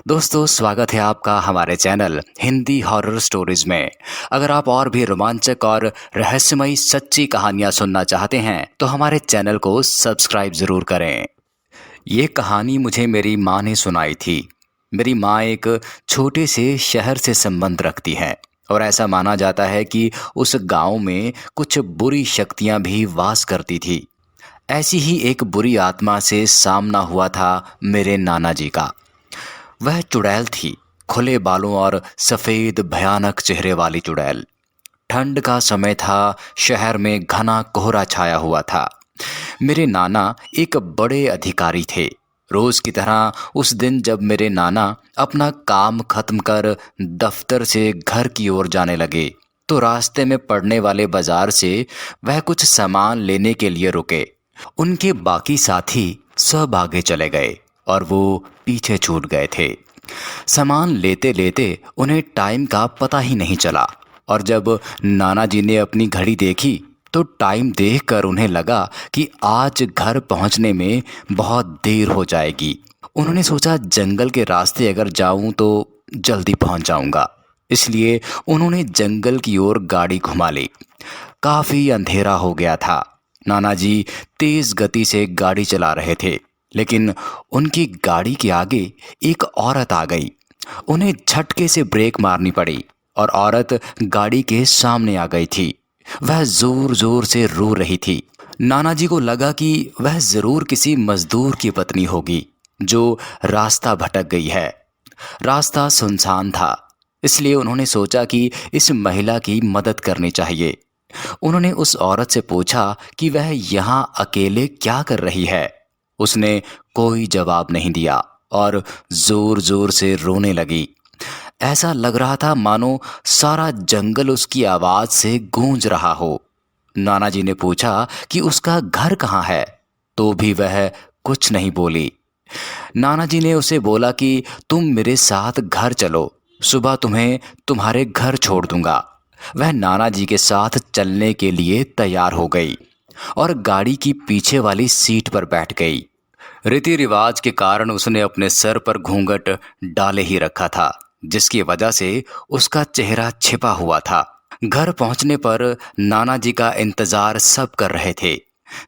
दोस्तों स्वागत है आपका हमारे चैनल हिंदी हॉरर स्टोरीज में। अगर आप और भी रोमांचक और रहस्यमयी सच्ची कहानियां सुनना चाहते हैं तो हमारे चैनल को सब्सक्राइब ज़रूर करें। ये कहानी मुझे मेरी माँ ने सुनाई थी। मेरी माँ एक छोटे से शहर से संबंध रखती है और ऐसा माना जाता है कि उस गांव में कुछ बुरी शक्तियां भी वास करती थी। ऐसी ही एक बुरी आत्मा से सामना हुआ था मेरे नाना जी का। वह चुड़ैल थी, खुले बालों और सफ़ेद भयानक चेहरे वाली चुड़ैल। ठंड का समय था, शहर में घना कोहरा छाया हुआ था। मेरे नाना एक बड़े अधिकारी थे। रोज की तरह उस दिन जब मेरे नाना अपना काम खत्म कर दफ्तर से घर की ओर जाने लगे तो रास्ते में पड़ने वाले बाजार से वह कुछ सामान लेने के लिए रुके। उनके बाकी साथी सब आगे चले गए और वो पीछे छूट गए थे। सामान लेते लेते उन्हें टाइम का पता ही नहीं चला और जब नाना जी ने अपनी घड़ी देखी तो टाइम देखकर उन्हें लगा कि आज घर पहुंचने में बहुत देर हो जाएगी। उन्होंने सोचा जंगल के रास्ते अगर जाऊं तो जल्दी पहुंच जाऊंगा, इसलिए उन्होंने जंगल की ओर गाड़ी घुमा ली। काफ़ी अंधेरा हो गया था। नाना जी तेज गति से गाड़ी चला रहे थे, लेकिन उनकी गाड़ी के आगे एक औरत आ गई। उन्हें झटके से ब्रेक मारनी पड़ी और औरत गाड़ी के सामने आ गई थी। वह जोर जोर से रो रही थी। नाना जी को लगा कि वह जरूर किसी मजदूर की पत्नी होगी जो रास्ता भटक गई है। रास्ता सुनसान था, इसलिए उन्होंने सोचा कि इस महिला की मदद करनी चाहिए। उन्होंने उस औरत से पूछा कि वह यहाँ अकेले क्या कर रही है। उसने कोई जवाब नहीं दिया और जोर जोर से रोने लगी। ऐसा लग रहा था मानो सारा जंगल उसकी आवाज से गूंज रहा हो। नाना जी ने पूछा कि उसका घर कहाँ है, तो भी वह कुछ नहीं बोली। नाना जी ने उसे बोला कि तुम मेरे साथ घर चलो, सुबह तुम्हें तुम्हारे घर छोड़ दूंगा। वह नाना जी के साथ चलने के लिए तैयार हो गई और गाड़ी की पीछे वाली सीट पर बैठ गई। रीति रिवाज के कारण उसने अपने सर पर घूंघट डाले ही रखा था, जिसकी वजह से उसका चेहरा छिपा हुआ था। घर पहुंचने पर नाना जी का इंतजार सब कर रहे थे।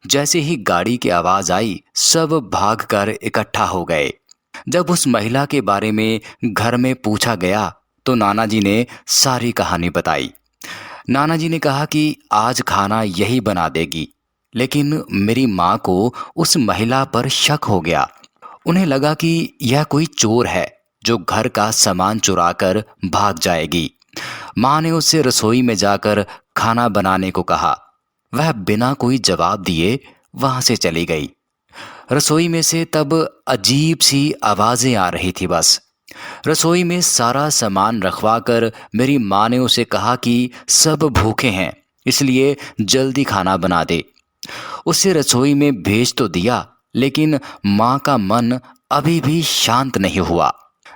जैसे ही गाड़ी की आवाज आई, सब भागकर इकट्ठा हो गए। जब उस महिला के बारे में घर में पूछा गया तो नाना जी ने सारी कहानी बताई। नाना जी ने कहा कि आज खाना यही बना देगी, लेकिन मेरी माँ को उस महिला पर शक हो गया। उन्हें लगा कि यह कोई चोर है जो घर का सामान चुरा कर भाग जाएगी। माँ ने उससे रसोई में जाकर खाना बनाने को कहा। वह बिना कोई जवाब दिए वहां से चली गई। रसोई में से तब अजीब सी आवाजें आ रही थी। बस रसोई में सारा सामान रखवा कर मेरी माँ ने उसे कहा कि सब भूखे हैं, इसलिए जल्दी खाना बना दे। उसे रसोई में भेज तो दिया, लेकिन माँ का मन अभी भी शांत नहीं हुआ।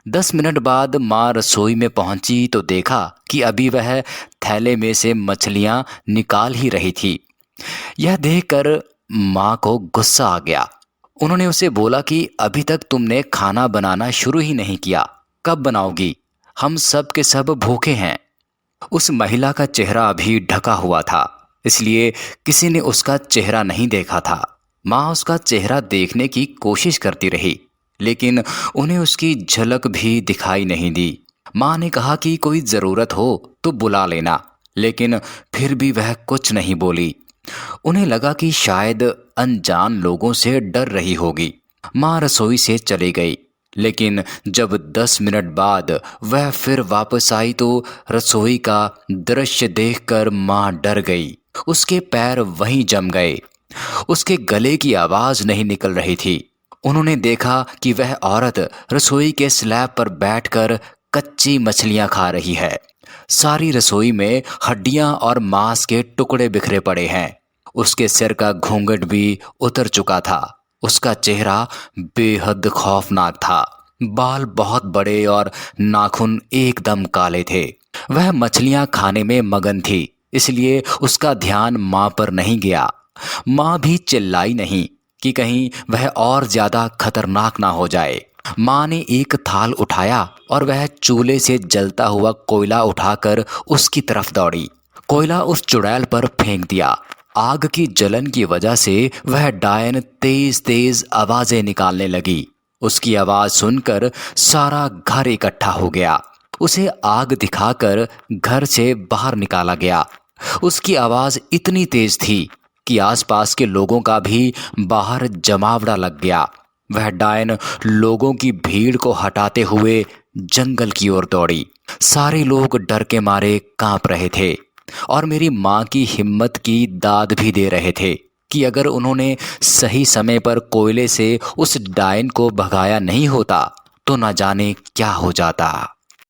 10 मिनट बाद माँ रसोई में पहुंची तो देखा कि अभी वह थैले में से मछलियां निकाल ही रही थी। यह देखकर माँ को गुस्सा आ गया। उन्होंने उसे बोला कि अभी तक तुमने खाना बनाना शुरू ही नहीं किया, कब बनाओगी? हम सब के सब भूखे हैं। उस महिला का चेहरा अभी ढका हुआ था, इसलिए किसी ने उसका चेहरा नहीं देखा था। माँ उसका चेहरा देखने की कोशिश करती रही, लेकिन उन्हें उसकी झलक भी दिखाई नहीं दी। माँ ने कहा कि कोई ज़रूरत हो तो बुला लेना, लेकिन फिर भी वह कुछ नहीं बोली। उन्हें लगा कि शायद अनजान लोगों से डर रही होगी। माँ रसोई से चली गई, लेकिन जब 10 मिनट बाद वह फिर वापस आई तो रसोई का दृश्य देखकर माँ डर गई। उसके पैर वहीं जम गए। उसके गले की आवाज नहीं निकल रही थी। उन्होंने देखा कि वह औरत रसोई के स्लैब पर बैठकर कच्ची मछलियां खा रही है। सारी रसोई में हड्डियां और मांस के टुकड़े बिखरे पड़े हैं। उसके सिर का घूंघट भी उतर चुका था। उसका चेहरा बेहद खौफनाक था। बाल बहुत बड़े और नाखून एकदम काले थे। वह मछलियां खाने में मगन थी, इसलिए उसका ध्यान माँ पर नहीं गया। माँ भी चिल्लाई नहीं कि कहीं वह और ज्यादा खतरनाक ना हो जाए। माँ ने एक थाल उठाया और वह चूल्हे से जलता हुआ कोयला उठाकर उसकी तरफ दौड़ी। कोयला उस चुड़ैल पर फेंक दिया। आग की जलन की वजह से वह डायन तेज तेज आवाजें निकालने लगी। उसकी आवाज सुनकर सारा घर इकट्ठा हो गया। उसे आग दिखाकर घर से बाहर निकाला गया। उसकी आवाज इतनी तेज थी कि आसपास के लोगों का भी बाहर जमावड़ा लग गया। वह डायन लोगों की भीड़ को हटाते हुए जंगल की ओर दौड़ी। सारे लोग डर के मारे कांप रहे थे और मेरी माँ की हिम्मत की दाद भी दे रहे थे कि अगर उन्होंने सही समय पर कोयले से उस डायन को भगाया नहीं होता तो न जाने क्या हो जाता।